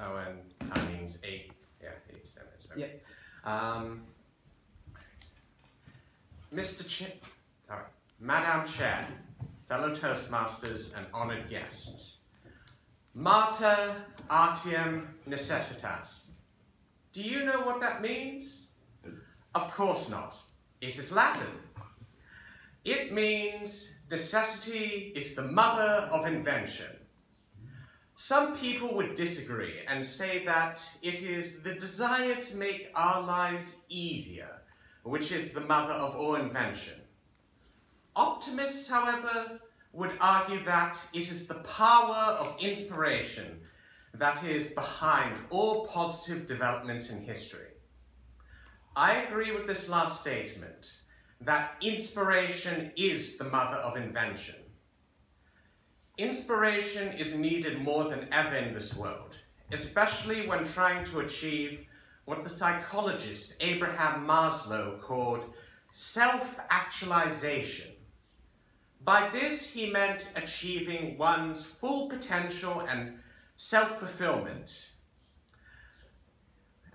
Oh, and timing's 8. Yeah, 8 minutes. Okay. Yep. Madam Chair, fellow Toastmasters and honoured guests. Mater artium necessitas. Do you know what that means? Of course not. It is Latin. It means necessity is the mother of invention. Some people would disagree and say that it is the desire to make our lives easier, which is the mother of all invention. Optimists, however, would argue that it is the power of inspiration that is behind all positive developments in history. I agree with this last statement, that inspiration is the mother of invention. Inspiration is needed more than ever in this world, especially when trying to achieve what the psychologist Abraham Maslow called self-actualization. By this, he meant achieving one's full potential and self-fulfillment.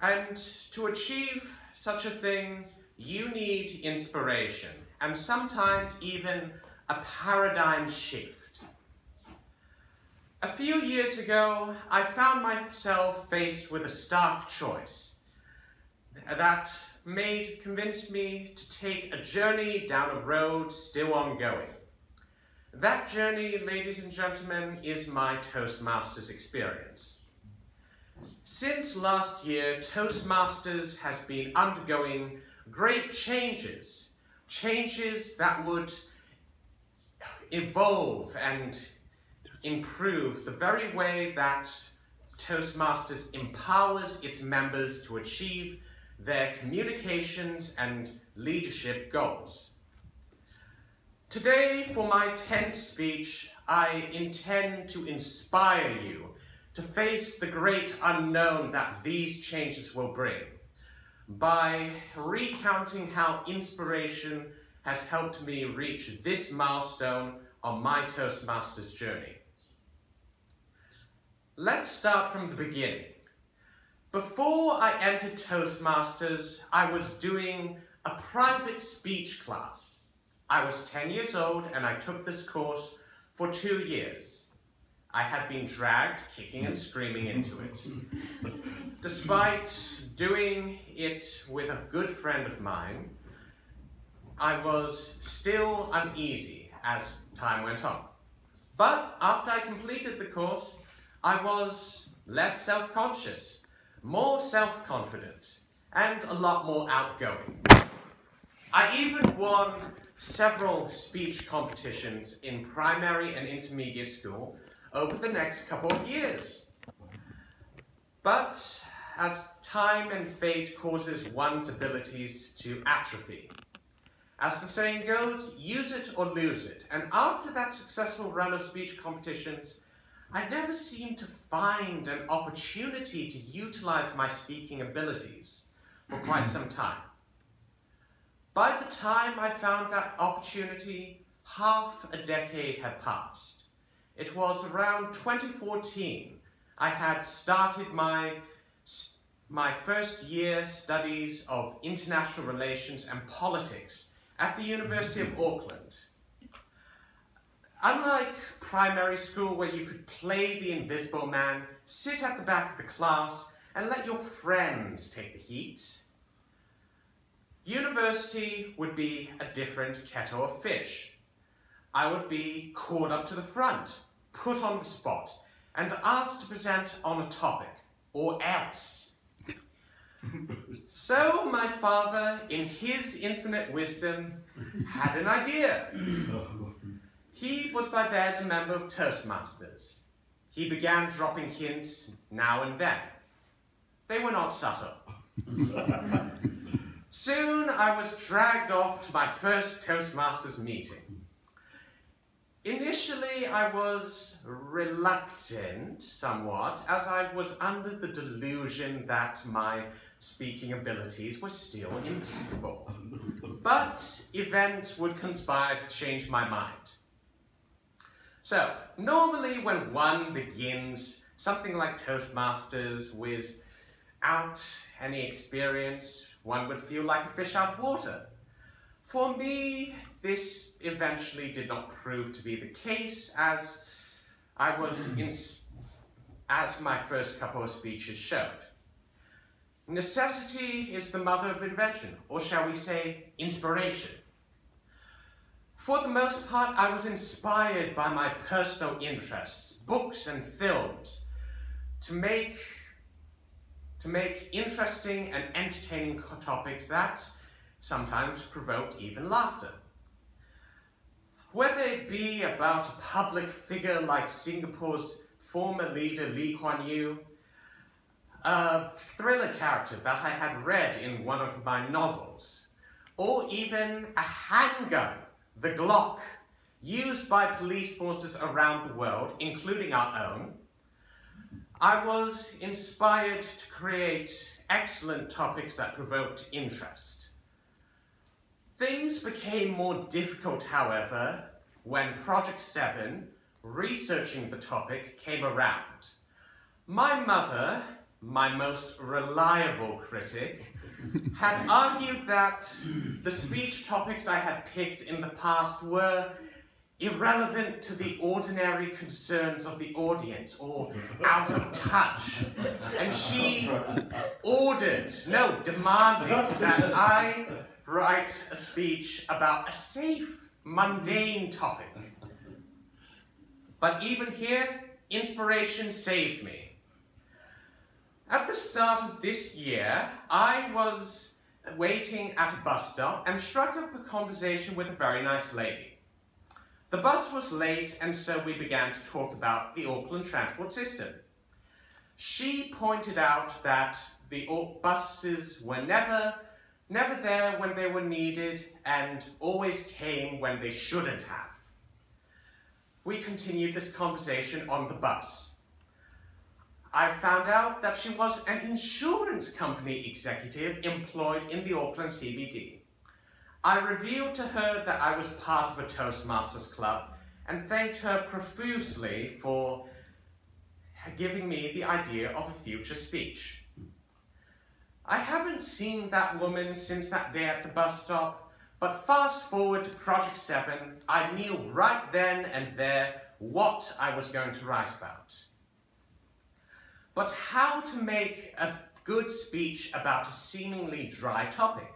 And to achieve such a thing, you need inspiration, and sometimes even a paradigm shift. A few years ago, I found myself faced with a stark choice that convinced me to take a journey down a road still ongoing. That journey, ladies and gentlemen, is my Toastmasters experience. Since last year, Toastmasters has been undergoing great changes that would evolve and improve the very way that Toastmasters empowers its members to achieve their communications and leadership goals. Today, for my 10th speech, I intend to inspire you to face the great unknown that these changes will bring by recounting how inspiration has helped me reach this milestone on my Toastmasters journey. Let's start from the beginning. Before I entered Toastmasters, I was doing a private speech class. I was 10 years old and I took this course for 2 years. I had been dragged, kicking and screaming into it. Despite doing it with a good friend of mine, I was still uneasy as time went on. But after I completed the course, I was less self-conscious, more self-confident, and a lot more outgoing. I even won several speech competitions in primary and intermediate school over the next couple of years. But as time and fate causes one's abilities to atrophy, as the saying goes, use it or lose it. And after that successful run of speech competitions, I never seemed to find an opportunity to utilize my speaking abilities for quite some time. By the time I found that opportunity, half a decade had passed. It was around 2014 I had started my first year studies of international relations and politics at the University of Auckland. Unlike primary school where you could play the invisible man, sit at the back of the class and let your friends take the heat, university would be a different kettle of fish. I would be called up to the front, put on the spot, and asked to present on a topic, or else. So my father, in his infinite wisdom, had an idea. He was by then a member of Toastmasters. He began dropping hints now and then. They were not subtle. Soon I was dragged off to my first Toastmasters meeting. Initially I was reluctant somewhat, as I was under the delusion that my speaking abilities were still impeccable. But events would conspire to change my mind. So, normally when one begins Something like Toastmasters without any experience, one would feel like a fish out of water. For me, this eventually did not prove to be the case, as my first couple of speeches showed. Necessity is the mother of invention, or shall we say, inspiration. For the most part, I was inspired by my personal interests, books and films, to make interesting and entertaining topics that sometimes provoked even laughter. Whether it be about a public figure like Singapore's former leader Lee Kuan Yew, a thriller character that I had read in one of my novels, or even a handgun, the Glock, used by police forces around the world, including our own, I was inspired to create excellent topics that provoked interest. Things became more difficult, however, when Project 7, researching the topic, came around. My mother, my most reliable critic, had argued that the speech topics I had picked in the past were irrelevant to the ordinary concerns of the audience, or out of touch. And she demanded that I write a speech about a safe, mundane topic. But even here, inspiration saved me. At the start of this year, I was waiting at a bus stop and struck up a conversation with a very nice lady. The bus was late, and so we began to talk about the Auckland transport system. She pointed out that the buses were never there when they were needed and always came when they shouldn't have. We continued this conversation on the bus. I found out that she was an insurance company executive employed in the Auckland CBD. I revealed to her that I was part of a Toastmasters club and thanked her profusely for giving me the idea of a future speech. I haven't seen that woman since that day at the bus stop, but fast forward to Project 7, I knew right then and there what I was going to write about. But how to make a good speech about a seemingly dry topic?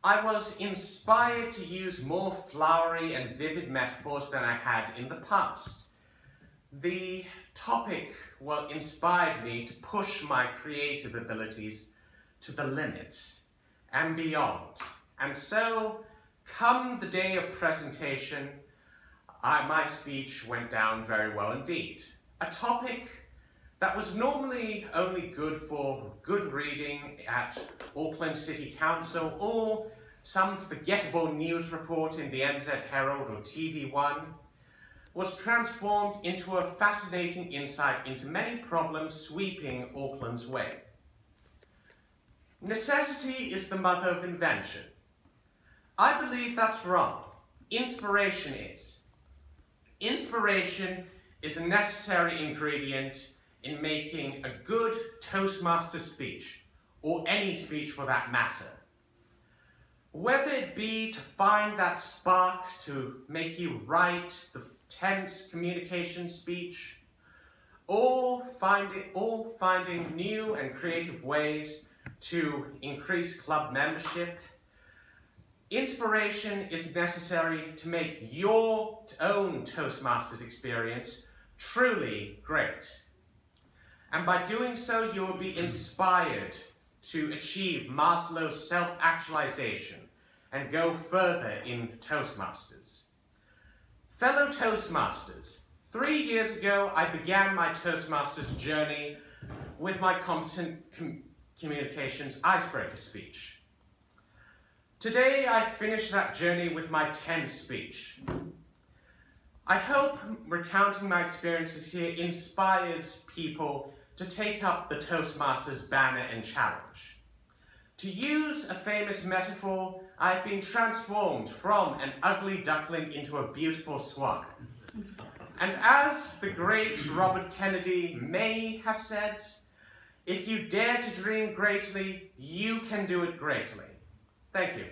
I was inspired to use more flowery and vivid metaphors than I had in the past. The topic inspired me to push my creative abilities to the limit and beyond. And so, come the day of presentation, my speech went down very well indeed. A topic that was normally only good for good reading at Auckland City Council or some forgettable news report in the NZ Herald or TV1, was transformed into a fascinating insight into many problems sweeping Auckland's way. Necessity is the mother of invention. I believe that's wrong. Inspiration is. Inspiration is a necessary ingredient in making a good Toastmaster speech, or any speech for that matter. Whether it be to find that spark to make you write the tense communication speech, or finding new and creative ways to increase club membership, inspiration is necessary to make your own Toastmasters experience truly great. And by doing so, you will be inspired to achieve Maslow's self-actualization and go further in Toastmasters. Fellow Toastmasters, 3 years ago, I began my Toastmasters journey with my Competent Communications Icebreaker speech. Today, I finished that journey with my 10th speech. I hope recounting my experiences here inspires people to take up the Toastmasters banner and challenge. To use a famous metaphor, I've been transformed from an ugly duckling into a beautiful swan. And as the great Robert Kennedy may have said, if you dare to dream greatly, you can do it greatly. Thank you.